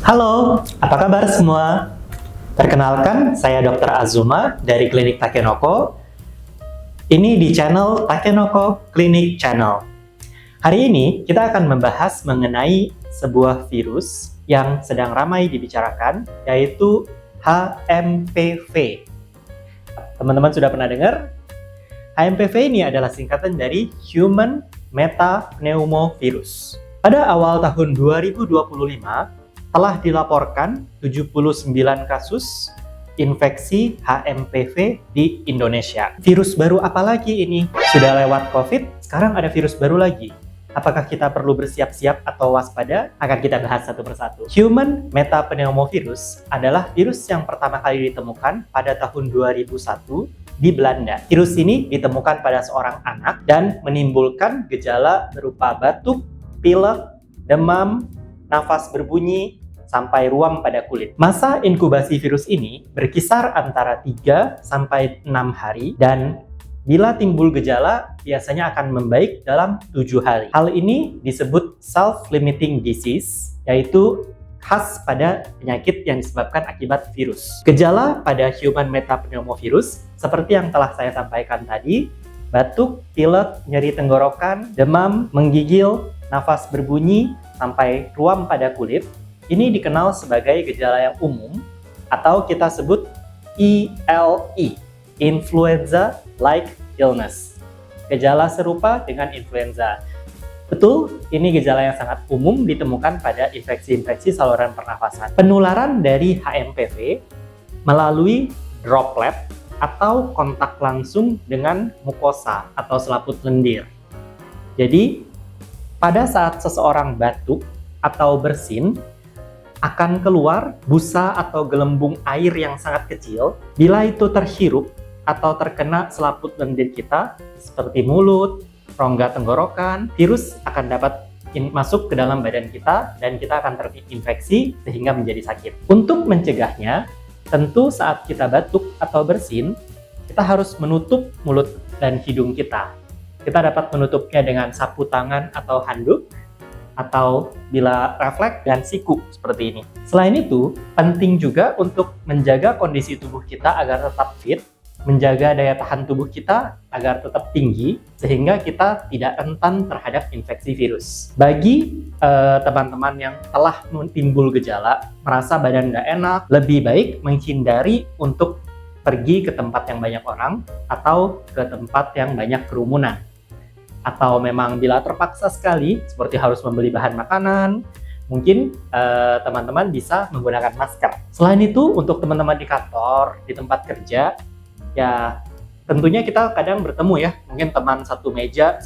Halo, apa kabar semua? Perkenalkan, saya Dr. Azuma dari Klinik Takenoko. Ini di channel Takenoko Clinic Channel. Hari ini kita akan membahas mengenai sebuah virus yang sedang ramai dibicarakan, yaitu HMPV. Teman-teman sudah pernah dengar? HMPV ini adalah singkatan dari Human Metapneumovirus. Pada awal tahun 2025, telah dilaporkan 79 kasus infeksi HMPV di Indonesia. Virus baru apa lagi ini? Sudah lewat COVID, sekarang ada virus baru lagi. Apakah kita perlu bersiap-siap atau waspada? Akan kita bahas satu persatu. Human Metapneumovirus adalah virus yang pertama kali ditemukan pada tahun 2001 di Belanda. Virus ini ditemukan pada seorang anak dan menimbulkan gejala berupa batuk, pilek, demam, nafas berbunyi, sampai ruam pada kulit. Masa inkubasi virus ini berkisar antara 3 sampai 6 hari dan bila timbul gejala biasanya akan membaik dalam 7 hari. Hal ini disebut self-limiting disease, yaitu khas pada penyakit yang disebabkan akibat virus. Gejala pada human metapneumovirus seperti yang telah saya sampaikan tadi, batuk, pilek, nyeri tenggorokan, demam, menggigil, nafas berbunyi, sampai ruam pada kulit. Ini dikenal sebagai gejala yang umum atau kita sebut ILI, Influenza-like Illness. Gejala serupa dengan influenza. Betul, ini gejala yang sangat umum ditemukan pada infeksi-infeksi saluran pernafasan. Penularan dari HMPV melalui droplet atau kontak langsung dengan mukosa atau selaput lendir. Jadi, pada saat seseorang batuk atau bersin, akan keluar busa atau gelembung air yang sangat kecil. Bila itu terhirup atau terkena selaput lendir kita, seperti mulut, rongga tenggorokan, virus akan dapat masuk ke dalam badan kita dan kita akan terinfeksi sehingga menjadi sakit. Untuk mencegahnya, tentu saat kita batuk atau bersin, kita harus menutup mulut dan hidung kita. Kita dapat menutupnya dengan sapu tangan atau handuk, atau bila refleks dan siku seperti ini. Selain itu, penting juga untuk menjaga kondisi tubuh kita agar tetap fit, menjaga daya tahan tubuh kita agar tetap tinggi, sehingga kita tidak rentan terhadap infeksi virus. Bagi teman-teman yang telah timbul gejala, merasa badan nggak enak, lebih baik menghindari untuk pergi ke tempat yang banyak orang atau ke tempat yang banyak kerumunan. Atau memang bila terpaksa sekali, seperti harus membeli bahan makanan, mungkin teman-teman bisa menggunakan masker. Selain itu, untuk teman-teman di kantor, di tempat kerja, ya tentunya kita kadang bertemu ya, mungkin teman satu meja,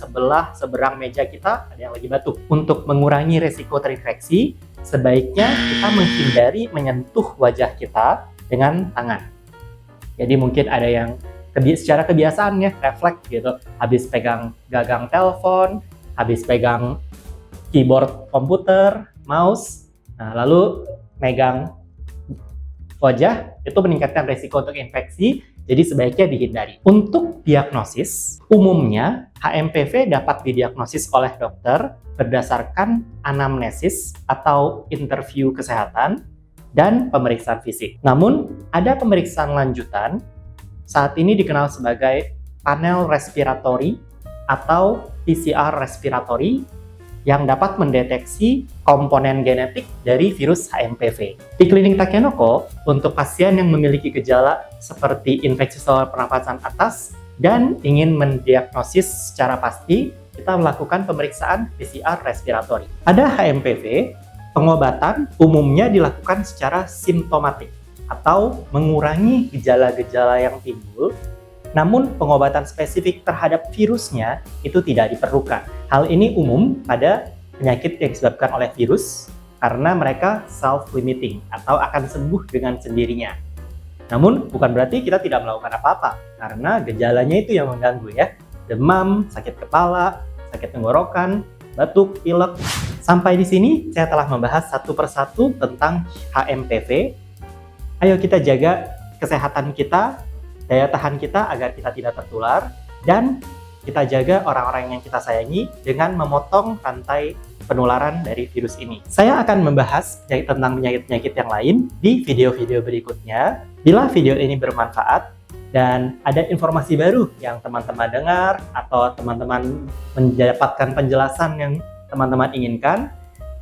seberang meja kita ada yang lagi batuk. Untuk mengurangi resiko terinfeksi, sebaiknya kita menghindari menyentuh wajah kita dengan tangan. Jadi mungkin ada yang secara kebiasaan ya, refleks gitu, habis pegang gagang telepon, habis pegang keyboard komputer, mouse, nah lalu megang wajah, itu meningkatkan risiko untuk infeksi, jadi sebaiknya dihindari. Untuk diagnosis, umumnya HMPV dapat didiagnosis oleh dokter berdasarkan anamnesis atau interview kesehatan dan pemeriksaan fisik. Namun, ada pemeriksaan lanjutan saat ini dikenal sebagai panel respiratory atau PCR respiratory yang dapat mendeteksi komponen genetik dari virus HMPV. Di Klinik Takenoko, untuk pasien yang memiliki gejala seperti infeksi saluran pernafasan atas dan ingin mendiagnosis secara pasti, kita melakukan pemeriksaan PCR respiratory. Pada HMPV, pengobatan umumnya dilakukan secara simptomatik atau mengurangi gejala-gejala yang timbul, namun pengobatan spesifik terhadap virusnya itu tidak diperlukan. Hal ini umum pada penyakit yang disebabkan oleh virus karena mereka self-limiting atau akan sembuh dengan sendirinya. Namun bukan berarti kita tidak melakukan apa-apa karena gejalanya itu yang mengganggu ya. Demam, sakit kepala, sakit tenggorokan, batuk, pilek. Sampai di sini saya telah membahas satu persatu tentang HMPV. Ayo kita jaga kesehatan kita, daya tahan kita agar kita tidak tertular, dan kita jaga orang-orang yang kita sayangi dengan memotong rantai penularan dari virus ini. Saya akan membahas tentang penyakit-penyakit yang lain di video-video berikutnya. Bila video ini bermanfaat dan ada informasi baru yang teman-teman dengar atau teman-teman mendapatkan penjelasan yang teman-teman inginkan,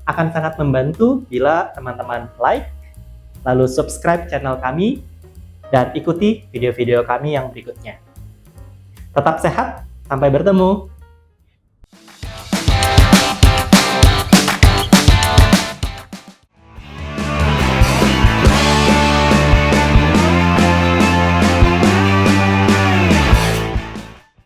akan sangat membantu bila teman-teman like, lalu subscribe channel kami, dan ikuti video-video kami yang berikutnya. Tetap sehat, sampai bertemu!